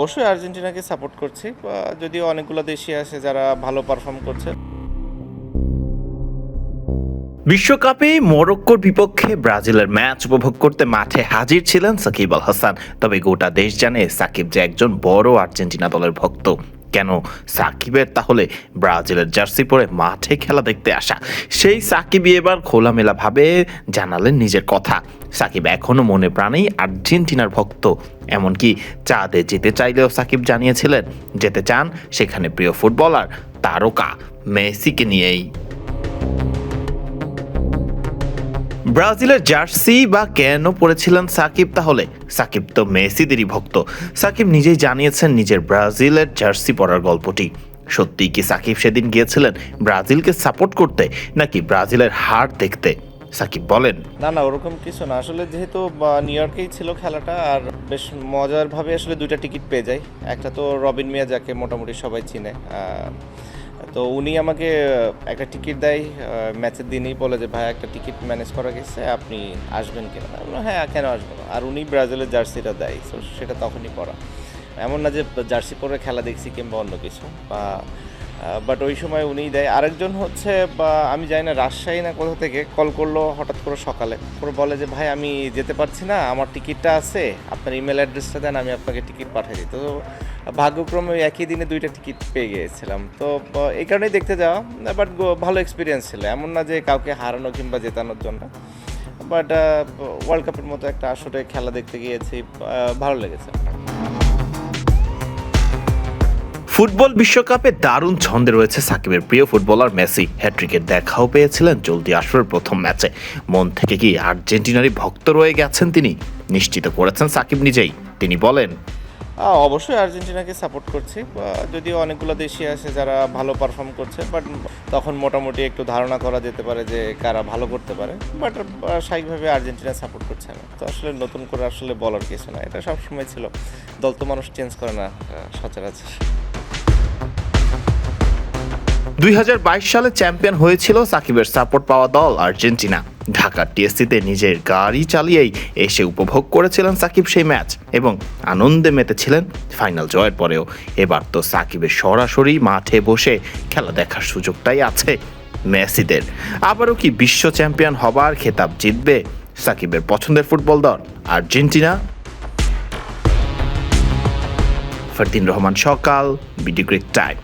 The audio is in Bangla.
অবশ্যই আর্জেন্টিনাকে সাপোর্ট করছি, যদিও অনেকগুলো দেশই আছে যারা ভালো পারফর্ম করছে। বিশ্বকাপে মরক্কোর বিপক্ষে ব্রাজিলের ম্যাচ উপভোগ করতে মাঠে হাজির ছিলেন সাকিব আল হাসান। তবে গোটা দেশ জানে সাকিব যে একজন বড় আর্জেন্টিনা দলের ভক্ত। কেন সাকিবের তাহলে ব্রাজিলের জার্সি পরে মাঠে খেলা দেখতে আসা? সেই সাকিবই এবার খোলামেলাভাবে জানালেন নিজের কথা। সাকিব এখনো মনে প্রাণেই আর্জেন্টিনার ভক্ত। এমনকি চাঁদে যেতে চাইলেও সাকিব জানিয়েছিলেন যেতে চান সেখানে প্রিয় ফুটবলার তারকা মেসিকে নিয়েই। ব্রাজিলের জার্সি বা কেন পরেছিলেন সাকিব? তাহলে সাকিব তো মেসিদেরই ভক্ত। সাকিব নিজেই জানিয়েছেন নিজের ব্রাজিলের জার্সি পরার গল্পটি। সত্যিই কি সাকিব সেদিন গিয়েছিলেন ব্রাজিলকে সাপোর্ট করতে নাকি ব্রাজিলের হার দেখতে? সাকিব বলেন, না ওরকম কিছু না। আসলে যেহেতু নিউ ইয়র্কেই ছিল খেলাটা, আর বেশ মজারভাবে আসলে দুইটা টিকিট পেয়ে যাই। একটা তো রবিন মিয়া, যাকে মোটামুটি সবাই চিনে, তো উনি আমাকে একটা টিকিট দেয় ম্যাচের দিনই, বলে যে ভাই একটা টিকিট ম্যানেজ করা গেছে, আপনি আসবেন কিনা? আমি বললাম হ্যাঁ, কেন আসবো না। আর উনি ব্রাজিলের জার্সিটা দেয়, তো সেটা তখনই পরা। এমন না যে জার্সি পরে খেলা দেখছি কিংবা অন্য কিছু, বাট ওই সময় উনিই দেয়। আরেকজন হচ্ছে আমি জানি না রাজশাহী না কোথা থেকে কল করলো হঠাৎ করে সকালে, করে বলে যে ভাই আমি যেতে পারছি না, আমার টিকিটটা আছে, আপনার ইমেল অ্যাড্রেসটা দেন, আমি আপনাকে টিকিট পাঠিয়ে দিই। তো ভাগ্যক্রমে ওই একই দিনে দুইটা টিকিট পেয়ে গিয়েছিলাম। তো এই কারণেই দেখতে যাওয়া। বাট ভালো এক্সপিরিয়েন্স ছিল, এমন না যে কাউকে হারানো কিংবা জেতানোর জন্য। বাট ওয়ার্ল্ড কাপের মতো একটা আসরে খেলা দেখতে গিয়েছি, ভালো লেগেছে। ফুটবল বিশ্বকাপে দারুণ ছন্দে রয়েছে সাকিবের প্রিয় ফুটবলার মেসি। হ্যাট্রিকের দেখাও পেয়েছিলেন চলতি আসরের প্রথম ম্যাচে। মন থেকে কি আর্জেন্টিনারই ভক্ত রয়ে গেছেন তিনি? নিশ্চিত করেছেন সাকিব নিজেই। তিনি বলেন, অবশ্যই আর্জেন্টিনাকে সাপোর্ট করছি, যদিও অনেকগুলো দেশই আছে যারা ভালো পারফর্ম করছে। বাট তখন মোটামুটি একটু ধারণা করা যেতে পারে যে কারা ভালো করতে পারে। বাট স্বাভাবিকভাবে আর্জেন্টিনা সাপোর্ট করছে না। তো আসলে নতুন করে আসলে বলার কিছু না, এটা সবসময় ছিল। দল তো মানুষ চেঞ্জ করে না সচরাচর। 2022 সালে চ্যাম্পিয়ন হয়েছিল সাকিবের সাপোর্ট পাওয়া দল আর্জেন্টিনা। ঢাকার টিএসসিতে নিজের গাড়ি চালিয়েই এসে উপভোগ করেছিলেন সাকিব সেই ম্যাচ এবং আনন্দে মেতেছিলেন ফাইনাল জয়ের পরেও। এবার তো সাকিবের সরাসরি মাঠে বসে খেলা দেখার সুযোগটাই আছে মেসিদের। আবারও কি বিশ্ব চ্যাম্পিয়ন হবার খেতাব জিতবে সাকিবের পছন্দের ফুটবল দল আর্জেন্টিনা? ফারদিন রহমান সকাল, বিডি ক্রিক টাইম।